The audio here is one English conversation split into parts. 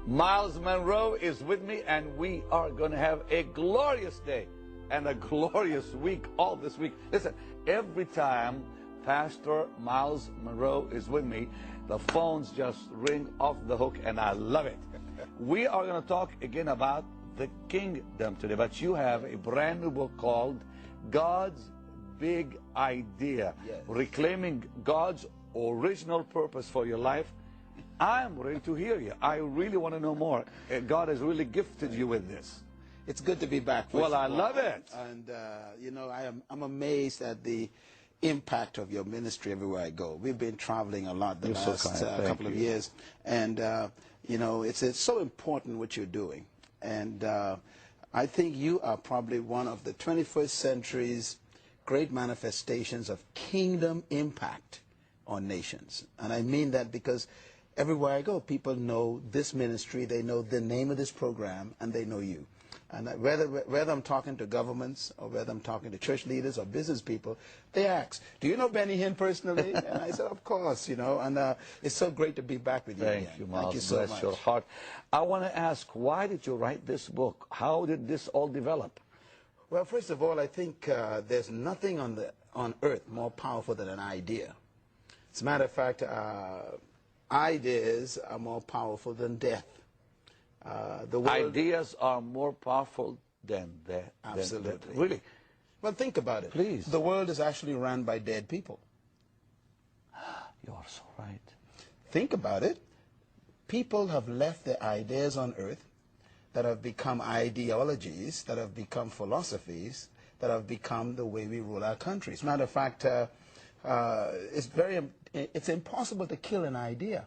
Myles Munroe is with me, and we are going to have a glorious day and a glorious week all this week. Listen, every time Pastor Myles Munroe is with me, the phones just ring off the hook, and I love it. We are going to talk again about the kingdom today, but you have a brand new book called God's Big Idea, Yes. Reclaiming God's Original Purpose for Your Life. I'm ready to hear you. I really want to know more. God has really gifted you with this. It's good to be back. Well, I love it. And, you know, I'm amazed at the impact of your ministry everywhere I go. We've been traveling a lot the last couple of years. And, you know, it's so important what you're doing. And I think you are probably one of the 21st century's great manifestations of kingdom impact on nations. And I mean that because everywhere I go, people know this ministry, they know the name of this program, and they know you. And whether I'm talking to governments or whether I'm talking to church leaders or business people, they ask, do you know Benny Hinn personally? And I said, of course, you know, and it's so great to be back with you again. Thank you, Myles. Thank you so Bless much. your heart. I want to ask, why did you write this book? How did this all develop? Well, first of all, I think there's nothing on earth more powerful than an idea. As a matter of fact, ideas are more powerful than death. Ideas are more powerful than that. Absolutely. Really? Well, think about it. Please. The world is actually run by dead people. You are so right. Think about it. People have left their ideas on earth that have become ideologies, that have become philosophies, that have become the way we rule our countries. As a matter of fact, it's impossible to kill an idea.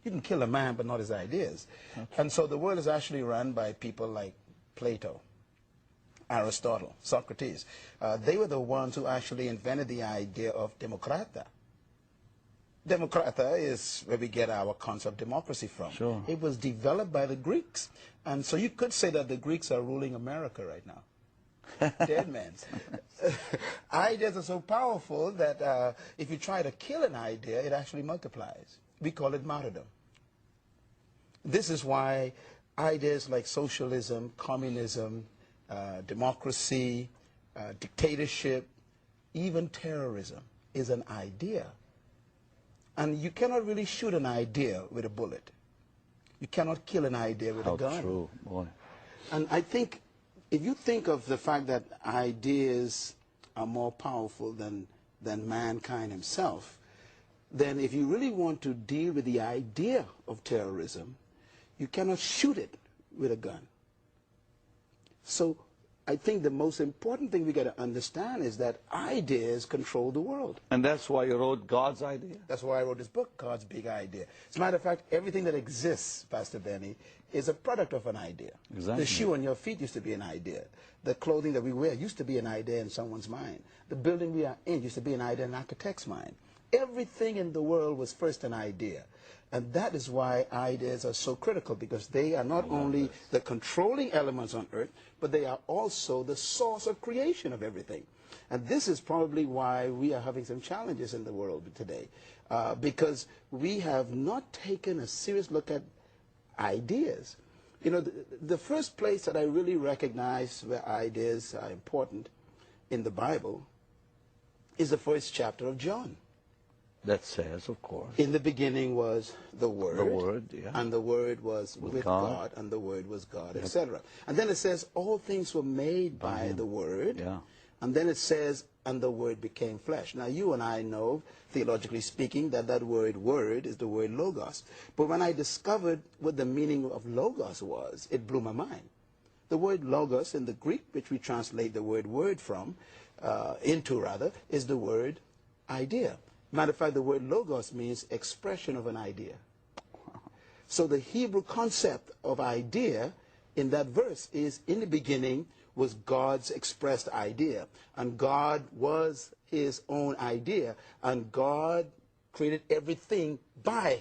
You can kill a man, but not his ideas. Okay. And so the world is actually run by people like Plato, Aristotle, Socrates. They were the ones who actually invented the idea of democrata. Democrata is where we get our concept of democracy from. Sure. It was developed by the Greeks. And so you could say that the Greeks are ruling America right now. Dead men. Ideas are so powerful that if you try to kill an idea, it actually multiplies. We call it martyrdom. This is why ideas like socialism, communism, democracy, dictatorship, even terrorism is an idea. And you cannot really shoot an idea with a bullet. You cannot kill an idea with a gun. How true, boy. And I think if you think of the fact that ideas are more powerful than mankind himself, then if you really want to deal with the idea of terrorism, you cannot shoot it with a gun. So I think the most important thing we got to understand is that ideas control the world. And that's why you wrote God's Idea? That's why I wrote this book, God's Big Idea. As a matter of fact, everything that exists, Pastor Benny, is a product of an idea. Exactly. The shoe on your feet used to be an idea. The clothing that we wear used to be an idea in someone's mind. The building we are in used to be an idea in an architect's mind. Everything in the world was first an idea. And that is why ideas are so critical, because they are not only the controlling elements on earth, but they are also the source of creation of everything. And this is probably why we are having some challenges in the world today, because we have not taken a serious look at ideas. You know, the first place that I really recognize where ideas are important in the Bible is the first chapter of John. That says, of course. In the beginning was the Word. The Word, yeah. And the Word was with God, and the Word was God, yep. Etc. And then it says, all things were made by the Word. Yeah. And then it says, and the Word became flesh. Now, you and I know, theologically speaking, that word is the word logos. But when I discovered what the meaning of logos was, it blew my mind. The word logos in the Greek, which we translate the word from, is the word idea. Matter of fact, the word logos means expression of an idea. So the Hebrew concept of idea in that verse is, in the beginning was God's expressed idea. And God was his own idea. And God created everything by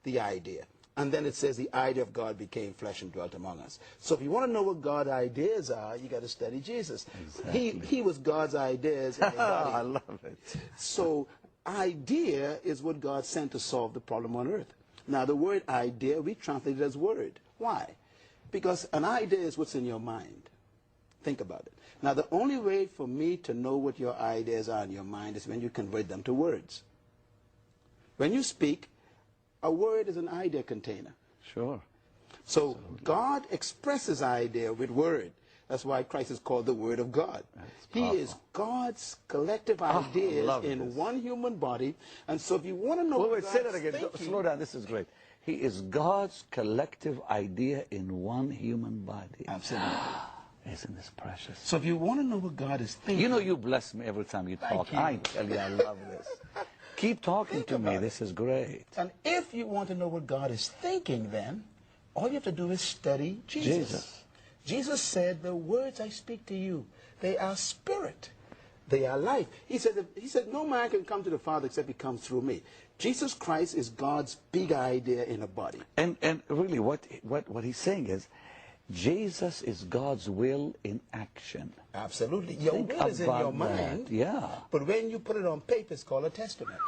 the idea. And then it says the idea of God became flesh and dwelt among us. So if you want to know what God's ideas are, you got to study Jesus. Exactly. He was God's ideas in the body. I love it. So idea is what God sent to solve the problem on earth. Now, the word idea, we translate it as word. Why? Because an idea is what's in your mind. Think about it. Now, the only way for me to know what your ideas are in your mind is when you convert them to words. When you speak, a word is an idea container. Sure. So God expresses idea with word. That's why Christ is called the Word of God. He is God's collective ideas in one human body. And so if you want to know wait, say that again. Slow down. This is great. He is God's collective idea in one human body. Absolutely. Isn't this precious? So if you want to know what God is thinking... You know you bless me every time you talk. I tell you, I love this. Keep talking to me. This is great. And if you want to know what God is thinking, then all you have to do is study Jesus. Jesus said, the words I speak to you, they are spirit. They are life. He said, no man can come to the Father except he comes through me. Jesus Christ is God's big idea in a body. And really what he's saying is, Jesus is God's will in action. Absolutely. Your will is in your mind. Yeah. But when you put it on paper, it's called a testament.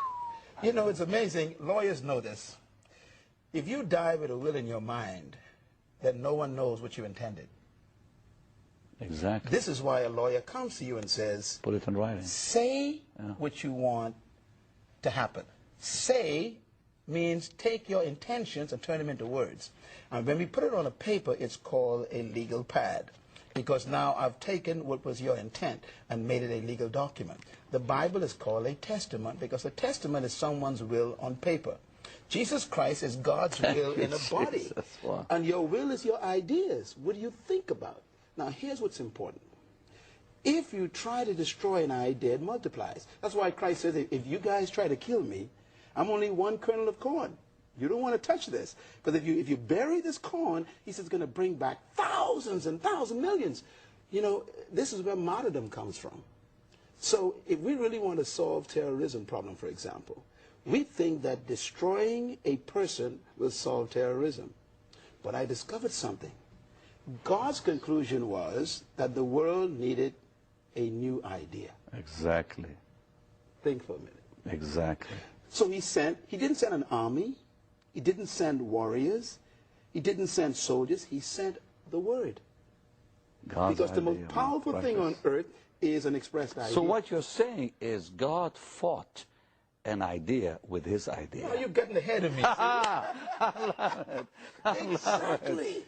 You know, it's amazing. Lawyers know this. If you die with a will in your mind, then no one knows what you intended. Exactly. This is why a lawyer comes to you and says, put it in writing. Say what you want to happen. Say means take your intentions and turn them into words. And when we put it on a paper, it's called a legal pad. Because now I've taken what was your intent and made it a legal document. The Bible is called a testament because a testament is someone's will on paper. Jesus Christ is God's will in a body. Wow. And your will is your ideas. What do you think about? Now, here's what's important. If you try to destroy an idea, it multiplies. That's why Christ says, if you guys try to kill me, I'm only one kernel of corn. You don't want to touch this. But if you bury this corn, he says it's going to bring back thousands and thousands, millions. You know, this is where martyrdom comes from. So if we really want to solve terrorism problem, for example, we think that destroying a person will solve terrorism. But I discovered something. God's conclusion was that the world needed a new idea. Exactly. Think for a minute. Exactly. So he didn't send an army. He didn't send warriors. He didn't send soldiers. He sent the word. God's because the most powerful thing on earth is an expressed idea. So what you're saying is God fought an idea with his idea. Oh, you're getting ahead of me. I love it. Exactly.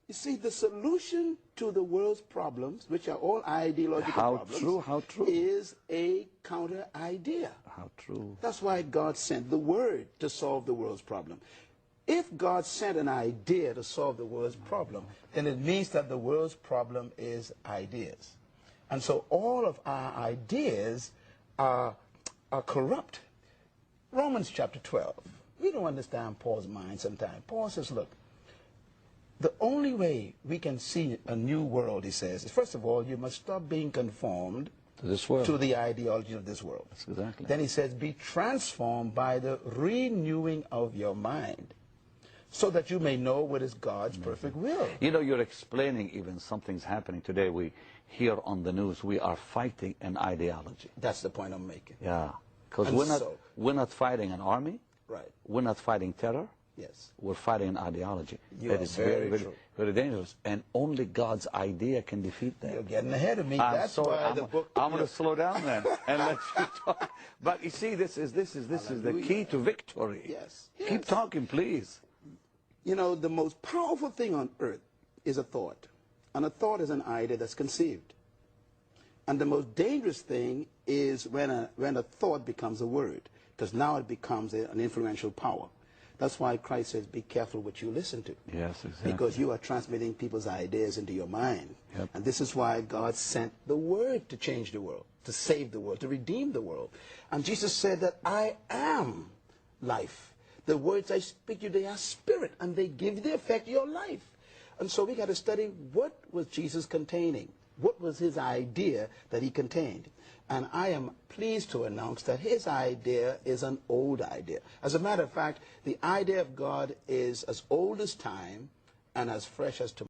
You see, the solution to the world's problems, which are all ideological problems, how true, is a counter idea. How true. That's why God sent the word to solve the world's problem. If God sent an idea to solve the world's problem, then it means that the world's problem is ideas. And so all of our ideas are corrupt. Romans chapter 12. We don't understand Paul's mind sometimes. Paul says, look, the only way we can see a new world, he says, is first of all, you must stop being conformed to this world, to the ideology of this world. That's exactly. Then he says, be transformed by the renewing of your mind, so that you may know what is God's perfect will. You know, you're explaining even something's happening today. We hear on the news, we are fighting an ideology. That's the point I'm making. Yeah, because we're not fighting an army. Right. We're not fighting terror. Yes. We're fighting an ideology. That is very, very, very dangerous. And only God's idea can defeat that. You're getting ahead of me. That's why the book... I'm going to slow down then and let you talk. But you see, this is the key to victory. Yes. Keep talking, please. You know, the most powerful thing on earth is a thought. And a thought is an idea that's conceived. And the most dangerous thing is when a thought becomes a word, because now it becomes an influential power. That's why Christ says, be careful what you listen to. Yes, exactly. Because you are transmitting people's ideas into your mind. Yep. And this is why God sent the word to change the world, to save the world, to redeem the world. And Jesus said that I am life. The words I speak to you, they are spirit, and they give the effect of your life. And so we got to study what was Jesus containing. What was his idea that he contained? And I am pleased to announce that his idea is an old idea. As a matter of fact, the idea of God is as old as time and as fresh as tomorrow.